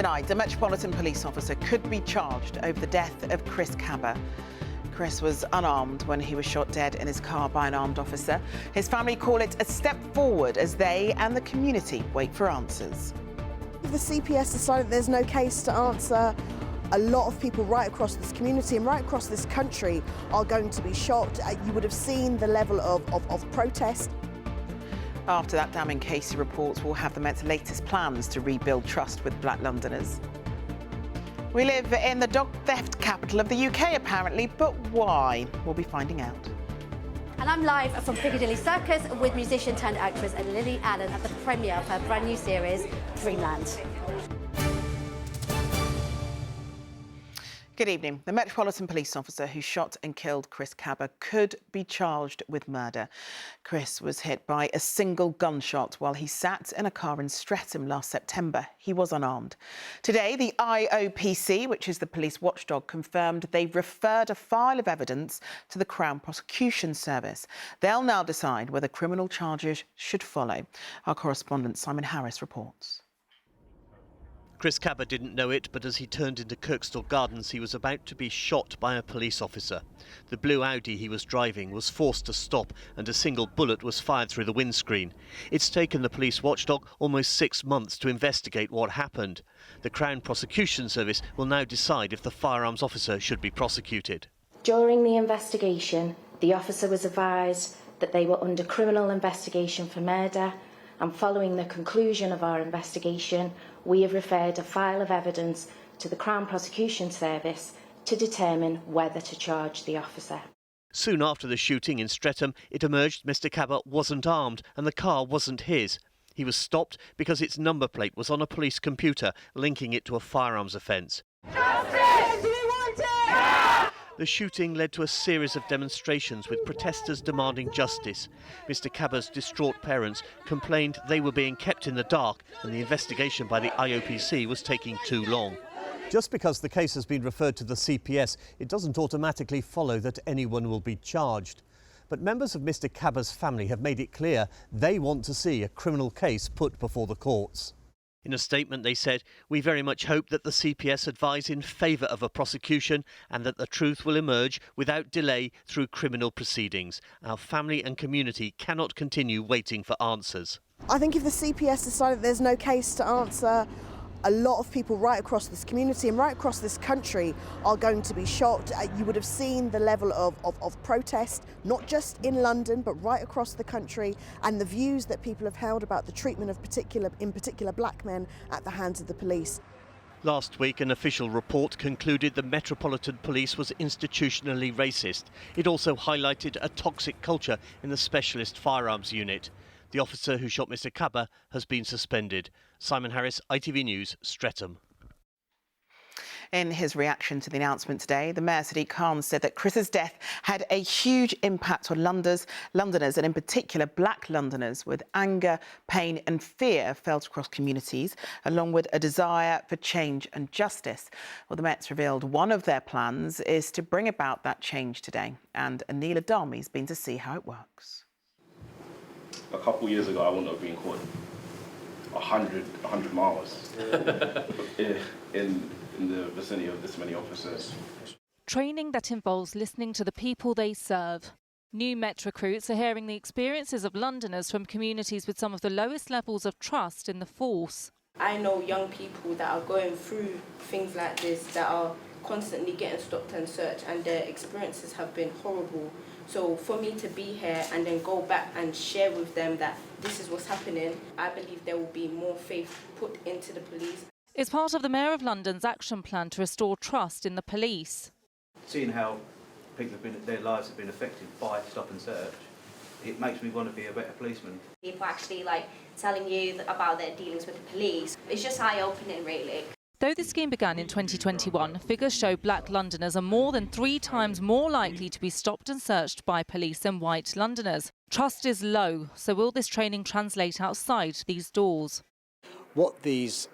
Tonight, a Metropolitan Police officer could be charged over the death of Chris Kaba. Chris was unarmed when he was shot dead in his car by an armed officer. His family call it a step forward as they and the community wait for answers. The CPS decided there's no case to answer. A lot of people right across this community and right across this country are going to be shocked. You would have seen the level of protest. After that damning case, reports will have the Met's latest plans to rebuild trust with Black Londoners. We live in the dog theft capital of the UK, apparently, but why? We'll be finding out. And I'm live from Piccadilly Circus with musician turned actress Lily Allen at the premiere of her brand new series, Dreamland. Good evening. The Metropolitan Police officer who shot and killed Chris Kaba could be charged with murder. Chris was hit by a single gunshot while he sat in a car in Streatham last September. He was unarmed. Today, the IOPC, which is the police watchdog, confirmed they've referred a file of evidence to the Crown Prosecution Service. They'll now decide whether criminal charges should follow. Our correspondent Simon Harris reports. Chris Kaba didn't know it, but as he turned into Kirkstall Gardens, he was about to be shot by a police officer. The blue Audi he was driving was forced to stop and a single bullet was fired through the windscreen. It's taken the police watchdog almost 6 months to investigate what happened. The Crown Prosecution Service will now decide if the firearms officer should be prosecuted. During the investigation, the officer was advised that they were under criminal investigation for murder, and following the conclusion of our investigation, we have referred a file of evidence to the Crown Prosecution Service to determine whether to charge the officer. Soon after the shooting in Streatham, it emerged Mr Kaba wasn't armed and the car wasn't his. He was stopped because its number plate was on a police computer, linking it to a firearms offence. Justice! Do we want it? Yeah! The shooting led to a series of demonstrations with protesters demanding justice. Mr Kaba's distraught parents complained they were being kept in the dark and the investigation by the IOPC was taking too long. Just because the case has been referred to the CPS, it doesn't automatically follow that anyone will be charged. But members of Mr Kaba's family have made it clear they want to see a criminal case put before the courts. In a statement they said, "We very much hope that the CPS advise in favour of a prosecution and that the truth will emerge without delay through criminal proceedings. Our family and community cannot continue waiting for answers." I think if the CPS decided there's no case to answer, a lot of people right across this community and right across this country are going to be shocked. You would have seen the level of protest, not just in London, but right across the country, and the views that people have held about the treatment of in particular black men at the hands of the police. Last week, an official report concluded the Metropolitan Police was institutionally racist. It also highlighted a toxic culture in the Specialist Firearms Unit. The officer who shot Mr Kaba has been suspended. Simon Harris, ITV News, Streatham. In his reaction to the announcement today, the Mayor Sadiq Khan said that Chris's death had a huge impact on Londoners and in particular Black Londoners, with anger, pain and fear felt across communities, along with a desire for change and justice. Well, the Met's revealed one of their plans is to bring about that change today, and Anil Adami's been to see how it works. A couple of years ago, I wouldn't have been caught 100 miles in the vicinity of this many officers. Training that involves listening to the people they serve. New Met recruits are hearing the experiences of Londoners from communities with some of the lowest levels of trust in the force. I know young people that are going through things like this, that are constantly getting stopped and searched, and their experiences have been horrible. So for me to be here and then go back and share with them that this is what's happening, I believe there will be more faith put into the police. It's part of the Mayor of London's action plan to restore trust in the police. Seeing how people their lives have been affected by stop and search, it makes me want to be a better policeman. People actually telling you about their dealings with the police. It's just eye-opening, really. Though the scheme began in 2021, figures show Black Londoners are more than 3 times more likely to be stopped and searched by police than white Londoners. Trust is low, so will this training translate outside these doors? What these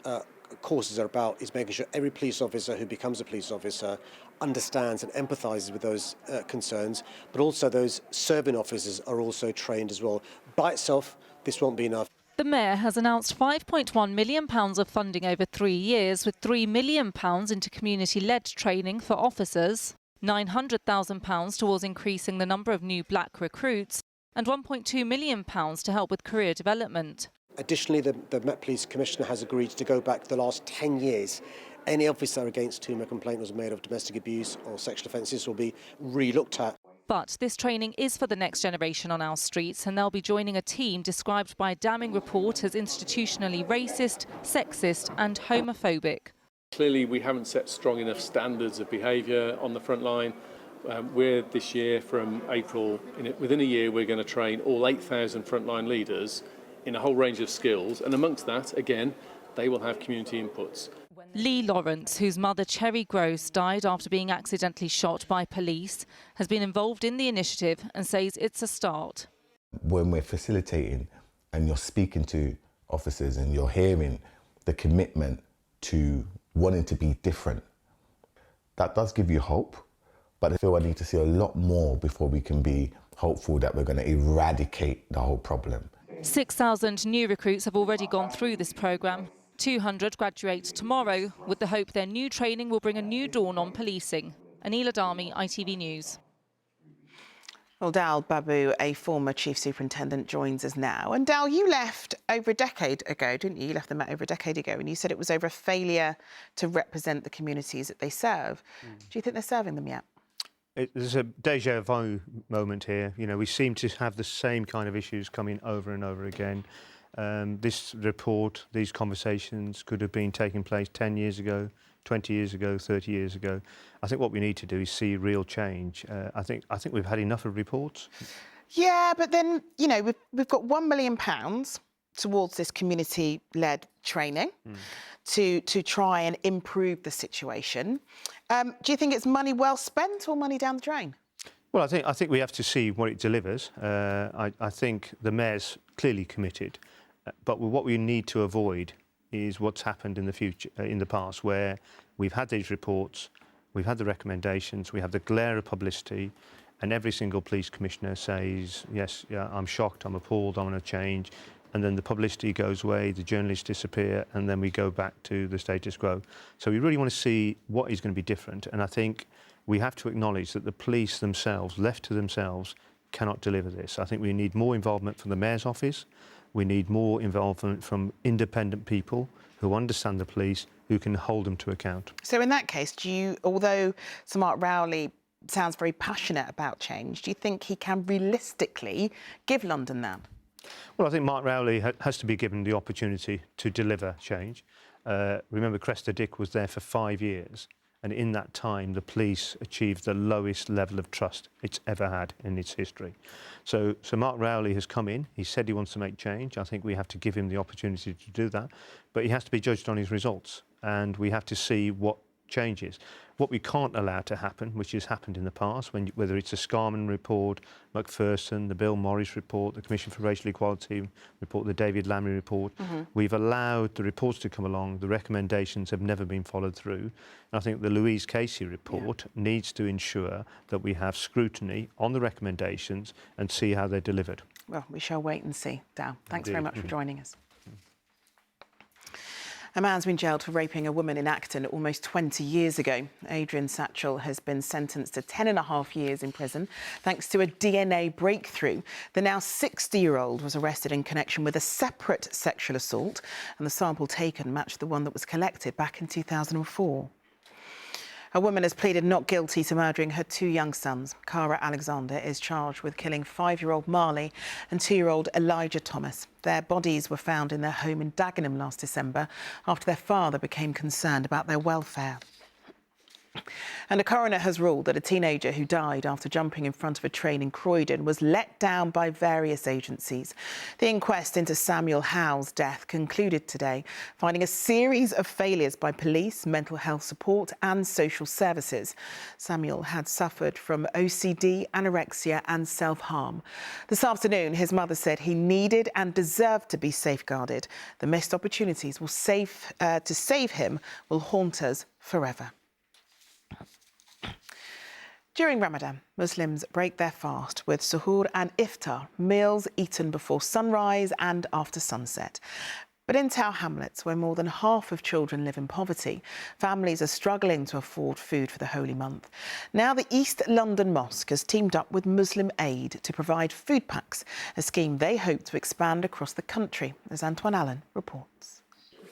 courses are about is making sure every police officer who becomes a police officer understands and empathises with those concerns, but also those serving officers are also trained as well. By itself, this won't be enough. The Mayor has announced £5.1 million of funding over 3 years, with £3 million into community-led training for officers, £900,000 towards increasing the number of new black recruits, and £1.2 million to help with career development. Additionally, the Met Police Commissioner has agreed to go back the last 10 years. Any officer against whom a complaint was made of domestic abuse or sexual offences will be re-looked at. But this training is for the next generation on our streets, and they'll be joining a team described by a damning report as institutionally racist, sexist and homophobic. Clearly, we haven't set strong enough standards of behaviour on the front line. We're this year, from April, within a year, we're going to train all 8,000 frontline leaders in a whole range of skills, and amongst that, again, they will have community inputs. Lee Lawrence, whose mother Cherry Gross died after being accidentally shot by police, has been involved in the initiative and says it's a start. When we're facilitating and you're speaking to officers and you're hearing the commitment to wanting to be different, that does give you hope, but I feel I need to see a lot more before we can be hopeful that we're going to eradicate the whole problem. 6,000 new recruits have already gone through this programme. 200 graduate tomorrow, with the hope their new training will bring a new dawn on policing. Anila Dami, ITV News. Well, Dal Babu, a former Chief Superintendent, joins us now. And Dal, you left over a decade ago, didn't you? You left the Met over a decade ago, and you said it was over a failure to represent the communities that they serve. Do you think they're serving them yet? There's a déjà vu moment here. You know, we seem to have the same kind of issues coming over and over again. This report, these conversations could have been taking place 10 years ago, 20 years ago, 30 years ago. I think what we need to do is see real change. I think we've had enough of reports. Yeah, but then, you know, we've got £1 million towards this community-led training to try and improve the situation. Do you think it's money well spent or money down the drain? Well, I think we have to see what it delivers. I think the Mayor's clearly committed. But what we need to avoid is what's happened in the future, in the past, where we've had these reports, we've had the recommendations, we have the glare of publicity, and every single police commissioner says, yes, yeah, I'm shocked, I'm appalled, I want to change. And then the publicity goes away, the journalists disappear, and then we go back to the status quo. So we really want to see what is going to be different. And I think we have to acknowledge that the police themselves, left to themselves, cannot deliver this. I think we need more involvement from the Mayor's office. We need more involvement from independent people who understand the police, who can hold them to account. So in that case, although Sir Mark Rowley sounds very passionate about change, do you think he can realistically give London that? Well, I think Mark Rowley has to be given the opportunity to deliver change. Remember, Cressida Dick was there for 5 years. And in that time, the police achieved the lowest level of trust it's ever had in its history. So Mark Rowley has come in. He said he wants to make change. I think we have to give him the opportunity to do that. But he has to be judged on his results. And we have to see what changes. What we can't allow to happen, which has happened in the past, whether it's the Scarman report, Macpherson, the Bill Morris report, the Commission for Racial Equality report, the David Lammy report, we've allowed the reports to come along. The recommendations have never been followed through. And I think the Louise Casey report needs to ensure that we have scrutiny on the recommendations and see how they're delivered. Well, we shall wait and see. Dal, thanks Indeed. very much for joining us. A man's been jailed for raping a woman in Acton almost 20 years ago. Adrian Satchell has been sentenced to 10.5 years in prison thanks to a DNA breakthrough. The now 60-year-old was arrested in connection with a separate sexual assault, and the sample taken matched the one that was collected back in 2004. A woman has pleaded not guilty to murdering her 2 young sons. Cara Alexander is charged with killing 5-year-old Marley and 2-year-old Elijah Thomas. Their bodies were found in their home in Dagenham last December after their father became concerned about their welfare. And a coroner has ruled that a teenager who died after jumping in front of a train in Croydon was let down by various agencies. The inquest into Samuel Howe's death concluded today, finding a series of failures by police, mental health support and social services. Samuel had suffered from OCD, anorexia and self-harm. This afternoon, his mother said he needed and deserved to be safeguarded. The missed opportunities to save him will haunt us forever. During Ramadan, Muslims break their fast with suhoor and iftar, meals eaten before sunrise and after sunset. But in Tower Hamlets, where more than half of children live in poverty, families are struggling to afford food for the holy month. Now the East London Mosque has teamed up with Muslim Aid to provide food packs, a scheme they hope to expand across the country, as Antoine Allen reports.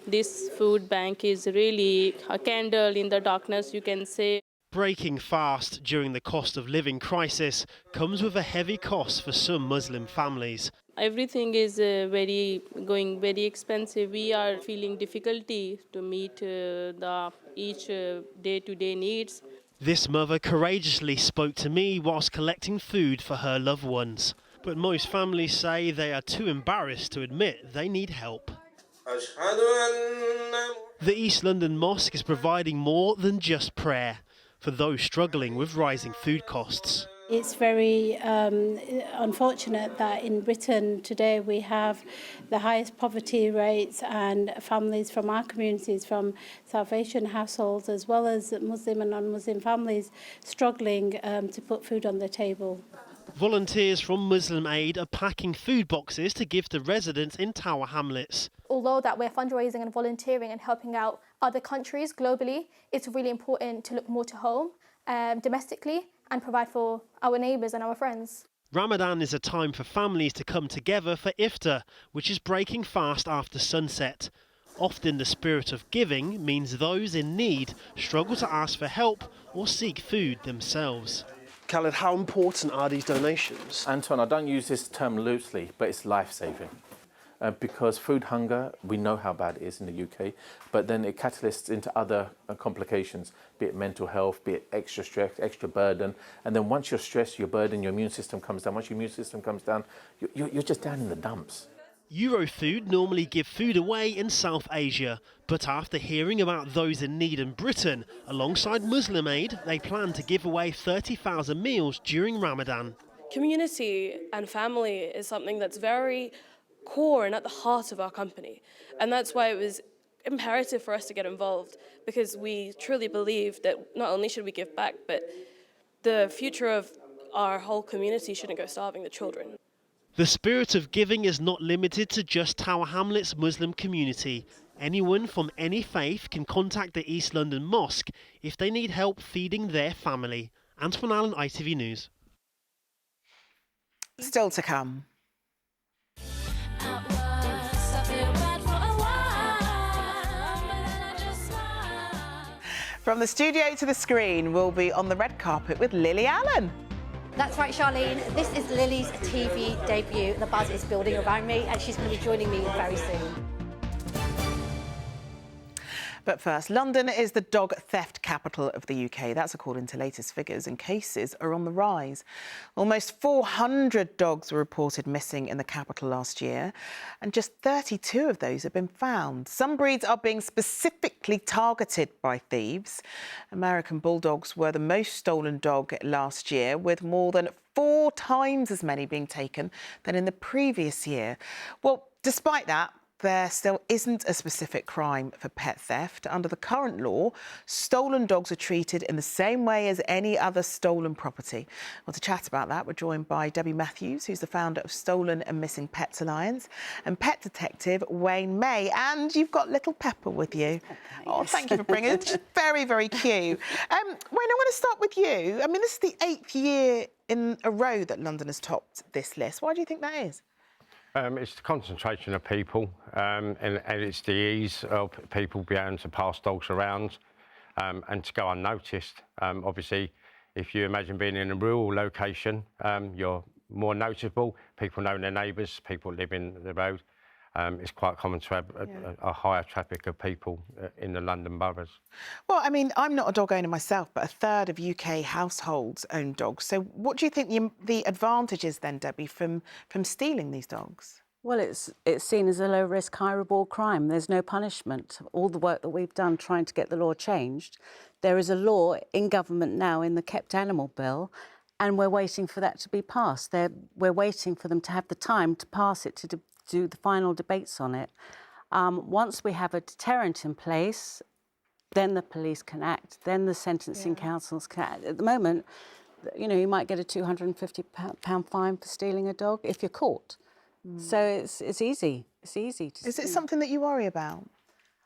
This food bank is really a candle in the darkness, you can say. Breaking fast during the cost of living crisis comes with a heavy cost for some Muslim families. Everything is going very expensive. We are feeling difficulty to meet each day-to-day needs. This mother courageously spoke to me whilst collecting food for her loved ones. But most families say they are too embarrassed to admit they need help. The East London Mosque is providing more than just prayer for those struggling with rising food costs. It's very unfortunate that in Britain today we have the highest poverty rates, and families from our communities, from South Asian households as well as Muslim and non-Muslim families, struggling to put food on the table. Volunteers from Muslim Aid are packing food boxes to give to residents in Tower Hamlets. Although that we're fundraising and volunteering and helping out other countries globally, it's really important to look more to home, domestically, and provide for our neighbours and our friends. Ramadan is a time for families to come together for iftar, which is breaking fast after sunset. Often the spirit of giving means those in need struggle to ask for help or seek food themselves. Khaled, how important are these donations? Anton, I don't use this term loosely, but it's life-saving. Because food hunger, we know how bad it is in the UK, but then it catalysts into other complications, be it mental health, be it extra stress, extra burden. And then once you're stressed, your burden, your immune system comes down. Once your immune system comes down, you're just down in the dumps. Eurofood normally give food away in South Asia, but after hearing about those in need in Britain, alongside Muslim Aid, they plan to give away 30,000 meals during Ramadan. Community and family is something that's very core and at the heart of our company, and that's why it was imperative for us to get involved, because we truly believe that not only should we give back, but the future of our whole community shouldn't go starving, the children. The spirit of giving is not limited to just Tower Hamlets' Muslim community. Anyone from any faith can contact the East London Mosque if they need help feeding their family. Antoine Allen, ITV News. Still to come. From the studio to the screen, we'll be on the red carpet with Lily Allen. That's right, Charlene. This is Lily's TV debut. The buzz is building around me, and she's going to be joining me very soon. But first, London is the dog theft capital of the UK. That's according to latest figures, and cases are on the rise. Almost 400 dogs were reported missing in the capital last year, and just 32 of those have been found. Some breeds are being specifically targeted by thieves. American Bulldogs were the most stolen dog last year, with more than 4 times as many being taken than in the previous year. Well, despite that, there still isn't a specific crime for pet theft. Under the current law, stolen dogs are treated in the same way as any other stolen property. Well, to chat about that, we're joined by Debbie Matthews, who's the founder of Stolen and Missing Pets Alliance, and pet detective Wayne May. And you've got little Pepper with you. Oh, thank you for bringing it. She's very, very cute. Wayne, I want to start with you. I mean, this is the 8th year in a row that London has topped this list. Why do you think that is? It's the concentration of people, and it's the ease of people being able to pass dogs around and to go unnoticed. Obviously, if you imagine being in a rural location, you're more noticeable. People know their neighbours, people live in the road. It's quite common to have a higher traffic of people in the London boroughs. Well, I mean, I'm not a dog owner myself, but a third of UK households own dogs. So what do you think the advantage is then, Debbie, from stealing these dogs? Well, it's seen as a low-risk, high-reward crime. There's no punishment. All the work that we've done trying to get the law changed, there is a law in government now in the Kept Animal Bill, and we're waiting for that to be passed. We're waiting for them to have the time to pass it, to do the final debates on it. Once we have a deterrent in place, then the police can act, then the sentencing councils can act. At the moment, you know, you might get a £250 fine for stealing a dog if you're caught. So it's easy. It's easy to Is it something that you worry about?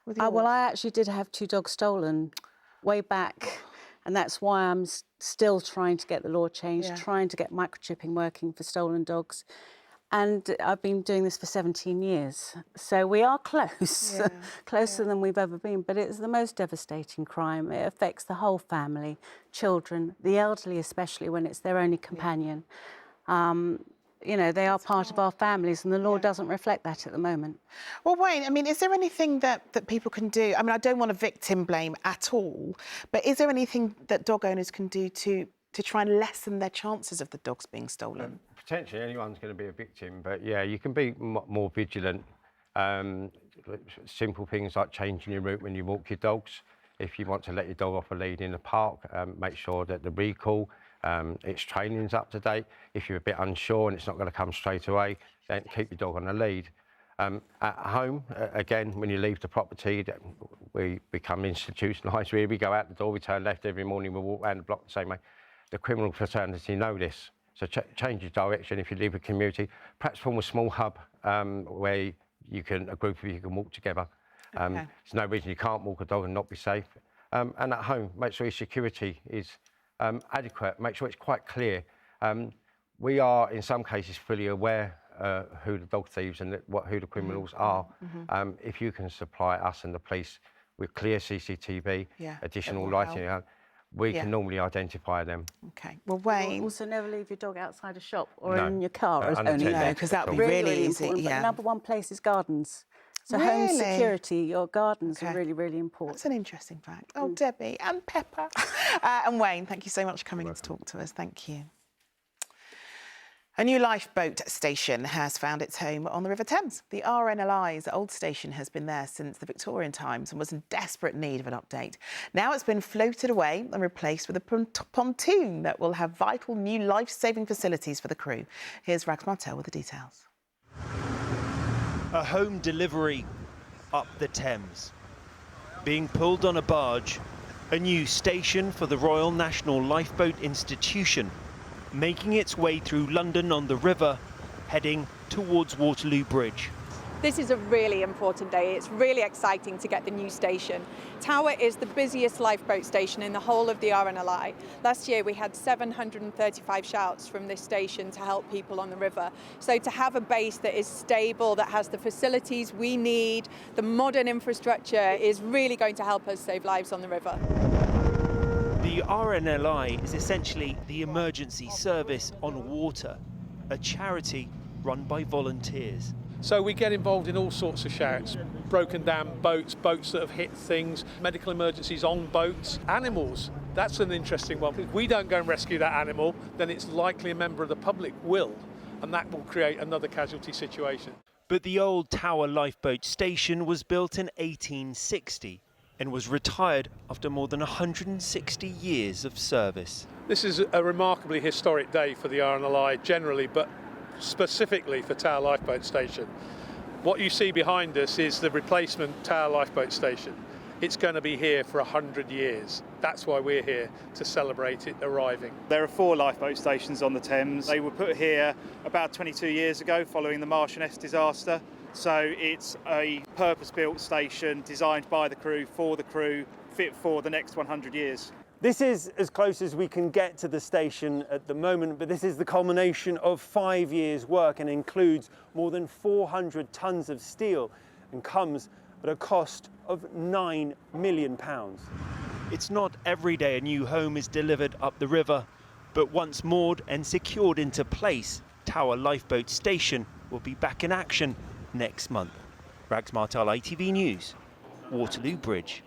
With yours? Well, I actually did have 2 dogs stolen way back, and that's why I'm still trying to get the law changed, trying to get microchipping working for stolen dogs. And I've been doing this for 17 years. So we are close, closer than we've ever been. But it's the most devastating crime. It affects the whole family, children, the elderly especially when it's their only companion. You know, they are part of our families, and the law doesn't reflect that at the moment. Well, Wayne, I mean, is there anything that people can do? I mean, I don't want to victim blame at all, but is there anything that dog owners can do to try and lessen their chances of the dogs being stolen? Potentially anyone's going to be a victim, but yeah, you can be more vigilant. Simple things like changing your route when you walk your dogs. If you want to let your dog off a lead in the park, make sure that the recall, its training's up to date. If you're a bit unsure and it's not going to come straight away, then keep your dog on a lead. At home, again, when you leave the property, we become institutionalised. We go out the door, we turn left every morning, we walk around the block the same way. The criminal fraternity know this, so change your direction if you leave a community. Perhaps form a small hub where a group of you can walk together. There's no reason you can't walk a dog and not be safe. And at home, make sure your security is adequate, make sure it's quite clear. We are, in some cases, fully aware who the dog thieves and who the criminals are. If you can supply us and the police with clear CCTV, additional lighting, we can normally identify them. OK. Well, Wayne... Also, never leave your dog outside a shop or in your car. Because that would be really easy. But number one place is gardens. So home security, your gardens are really, really important. That's an interesting fact. Oh, Debbie and Pepper. And Wayne, thank you so much for coming in to talk to us. Thank you. A new lifeboat station has found its home on the River Thames. The RNLI's old station has been there since the Victorian times and was in desperate need of an update. Now it's been floated away and replaced with a pontoon that will have vital new life-saving facilities for the crew. Here's Rags Martel with the details. A home delivery up the Thames. Being pulled on a barge, a new station for the Royal National Lifeboat Institution, making its way through London on the river, heading towards Waterloo Bridge. This is a really important day. It's really exciting to get the new station. Tower is the busiest lifeboat station in the whole of the RNLI. Last year we had 735 shouts from this station to help people on the river. So to have a base that is stable, that has the facilities we need, the modern infrastructure, is really going to help us save lives on the river. The RNLI is essentially the emergency service on water, a charity run by volunteers. So we get involved in all sorts of shouts, broken down boats, boats that have hit things, medical emergencies on boats, animals. That's an interesting one. If we don't go and rescue that animal, then it's likely a member of the public will, and that will create another casualty situation. But the old Tower lifeboat station was built in 1860 and was retired after more than 160 years of service. This is a remarkably historic day for the RNLI generally, but specifically for Tower Lifeboat Station. What you see behind us is the replacement Tower Lifeboat Station. It's going to be here for 100 years. That's why we're here, to celebrate it arriving. There are 4 lifeboat stations on the Thames. They were put here about 22 years ago following the Marchioness disaster. So it's a purpose-built station designed by the crew, for the crew, fit for the next 100 years. This is as close as we can get to the station at the moment, but this is the culmination of 5 years' work and includes more than 400 tonnes of steel and comes at a cost of £9 million. It's not every day a new home is delivered up the river, but once moored and secured into place, Tower Lifeboat Station will be back in action next month. Rags Martel, ITV News, Waterloo Bridge.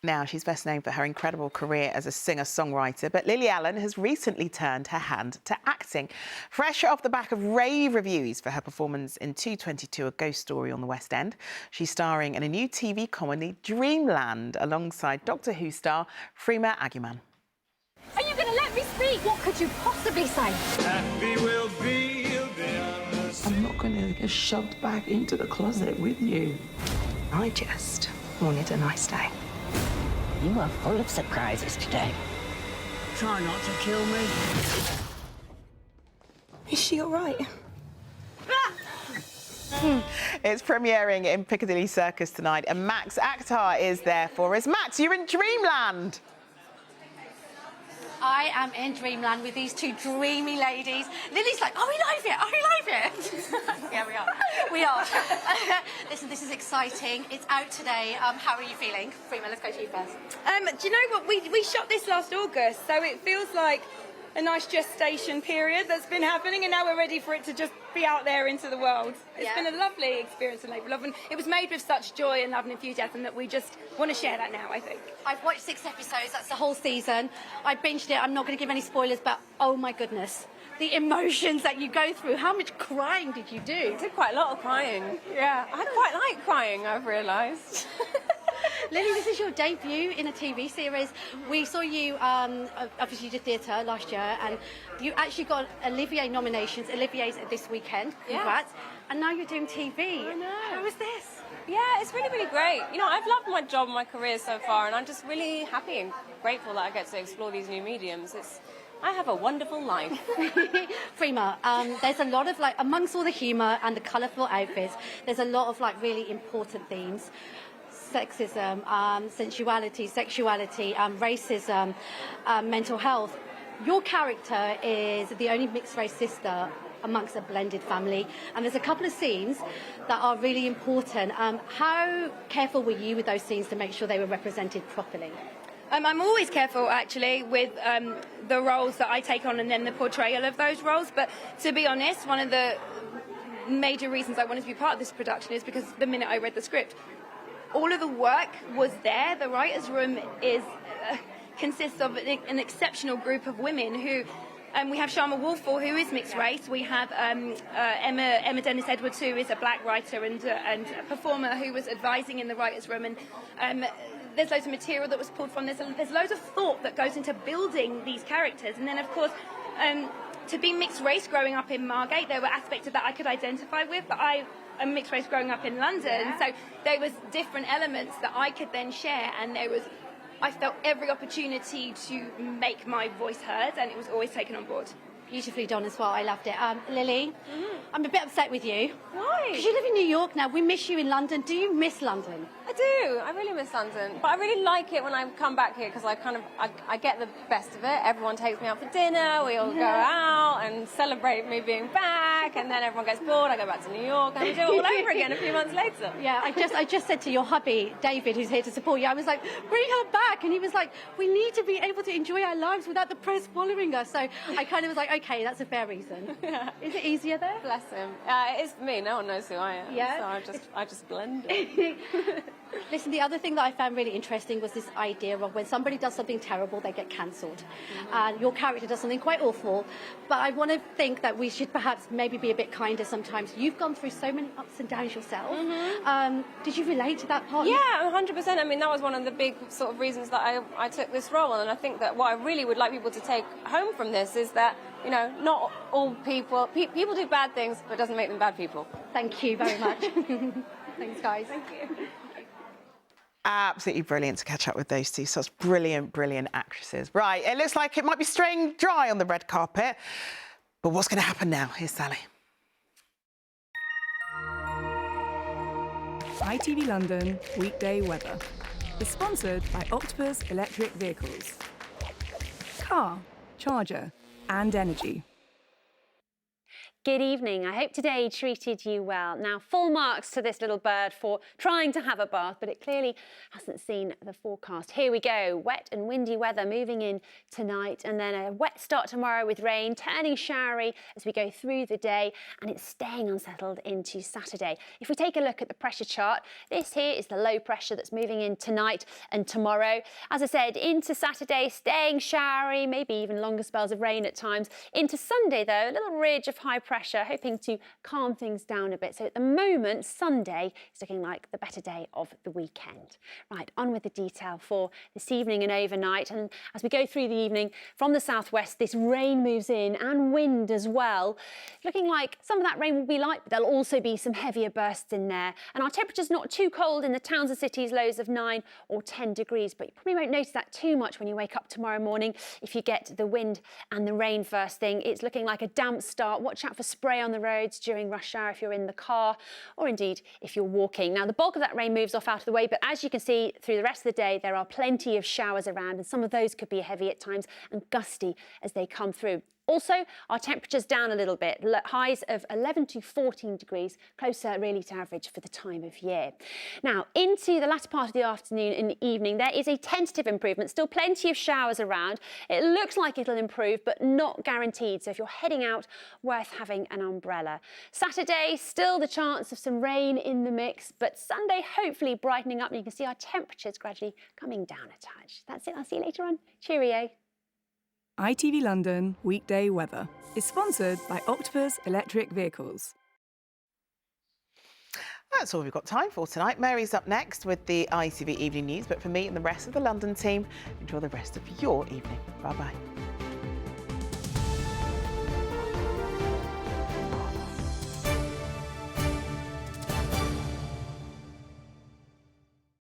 Now, she's best known for her incredible career as a singer-songwriter, but Lily Allen has recently turned her hand to acting. Fresh off the back of rave reviews for her performance in 222, A Ghost Story on the West End, she's starring in a new TV comedy, Dreamland, alongside Doctor Who star Freema Agyeman. Are you going to let me speak? What could you possibly say? Happy will be I'm not going to get shoved back into the closet with you. I just wanted a nice day. You are full of surprises today. Try not to kill me. Is she all right? It's premiering in Piccadilly Circus tonight, and Max Akhtar is there for us. Max, you're in Dreamland. I am in Dreamland with these two dreamy ladies. Lily's like, are we live yet? Are we live yet? Yeah, we are. We are. Listen, this is exciting. It's out today. How are you feeling? Freema, let's go to you first. Do you know what? We shot this last August, so it feels like a nice gestation period that's been happening, and now we're ready for it to just be out there into the world. It's been a lovely experience in Labour Love, and it was made with such joy and love and enthusiasm that we just want to share that now, I think. I've watched 6 episodes. That's the whole season. I binged it. I'm not going to give any spoilers, but oh my goodness. The emotions that you go through. How much crying did you do? I did quite a lot of crying. Yeah, I quite like crying, I've realised. Lily, this is your debut in a TV series. We saw you, obviously you did theatre last year, and you actually got Olivier nominations. Olivier's this weekend, congrats. Yeah. And now you're doing TV. I know. How is this? Yeah, it's really, really great. You know, I've loved my job and my career so far, and I'm just really happy and grateful that I get to explore these new mediums. I have a wonderful life. Freema, there's a lot of, like, amongst all the humour and the colourful outfits, there's a lot of, like, really important themes. Sexism, sensuality, sexuality, racism, mental health. Your character is the only mixed-race sister amongst a blended family, and there's a couple of scenes that are really important. How careful were you with those scenes to make sure they were represented properly? I'm always careful, actually, with the roles that I take on and then the portrayal of those roles, but to be honest, one of the major reasons I wanted to be part of this production is because the minute I read the script, all of the work was there. The writer's room consists of an exceptional group of women who, we have Sharma Wolfall, who is mixed race. We have Emma Dennis Edwards, who is a black writer and a performer who was advising in the writer's room. And there's loads of material that was pulled from this. And there's loads of thought that goes into building these characters. And then, of course, to be mixed race growing up in Margate, there were aspects of that I could identify with, but I'm mixed race growing up in London, so there was different elements that I could then share, and I felt every opportunity to make my voice heard, and it was always taken on board. Beautifully done as well. I loved it. Lily, I'm a bit upset with you. Why? Because you live in New York now. We miss you in London. Do you miss London? I do. I really miss London. But I really like it when I come back here because I get the best of it. Everyone takes me out for dinner. We all go out and celebrate me being back. And then everyone gets bored. I go back to New York and we do it all over again a few months later. Yeah, I just said to your hubby, David, who's here to support you, I was like, bring her back. And he was like, we need to be able to enjoy our lives without the press following us. So I kind of was like, okay, that's a fair reason. Yeah. Is it easier there? Bless him. It is for me. No one knows who I am. Yeah. So I just blend it. Listen, the other thing that I found really interesting was this idea of when somebody does something terrible, they get cancelled. And your character does something quite awful, but I want to think that we should perhaps maybe be a bit kinder sometimes. You've gone through so many ups and downs yourself. Did you relate to that part? Yeah, 100%. I mean, that was one of the big sort of reasons that I took this role, and I think that what I really would like people to take home from this is that, you know, not all people do bad things, but it doesn't make them bad people. Thank you very much. Thanks, guys. Thank you. Absolutely brilliant to catch up with those two. Such brilliant, brilliant actresses. Right, it looks like it might be staying dry on the red carpet. But what's going to happen now? Here's Sally. ITV London weekday weather is sponsored by Octopus Electric Vehicles. Car, charger and energy. Good evening. I hope today treated you well. Now, full marks to this little bird for trying to have a bath, but it clearly hasn't seen the forecast. Here we go. Wet and windy weather moving in tonight, and then a wet start tomorrow with rain, turning showery as we go through the day, and it's staying unsettled into Saturday. If we take a look at the pressure chart, this here is the low pressure that's moving in tonight and tomorrow. As I said, into Saturday, staying showery, maybe even longer spells of rain at times. Into Sunday, though, a little ridge of high pressure pressure, hoping to calm things down a bit. So at the moment, Sunday is looking like the better day of the weekend. Right, on with the detail for this evening and overnight. And as we go through the evening from the southwest, this rain moves in and wind as well. Looking like some of that rain will be light, but there'll also be some heavier bursts in there. And our temperature's not too cold in the towns and cities, lows of 9 or 10 degrees, but you probably won't notice that too much when you wake up tomorrow morning if you get the wind and the rain first thing. It's looking like a damp start. Watch out for spray on the roads during rush hour if you're in the car, or indeed if you're walking. Now, the bulk of that rain moves off out of the way, but as you can see through the rest of the day, there are plenty of showers around, and some of those could be heavy at times and gusty as they come through. Also, our temperature's down a little bit, highs of 11 to 14 degrees, closer really to average for the time of year. Now, into the latter part of the afternoon and evening, there is a tentative improvement, still plenty of showers around. It looks like it'll improve, but not guaranteed. So if you're heading out, worth having an umbrella. Saturday, still the chance of some rain in the mix, but Sunday hopefully brightening up, and you can see our temperatures gradually coming down a touch. That's it, I'll see you later on. Cheerio. ITV London Weekday Weather is sponsored by Octopus Electric Vehicles. That's all we've got time for tonight. Mary's up next with the ITV Evening News, but for me and the rest of the London team, enjoy the rest of your evening. Bye-bye.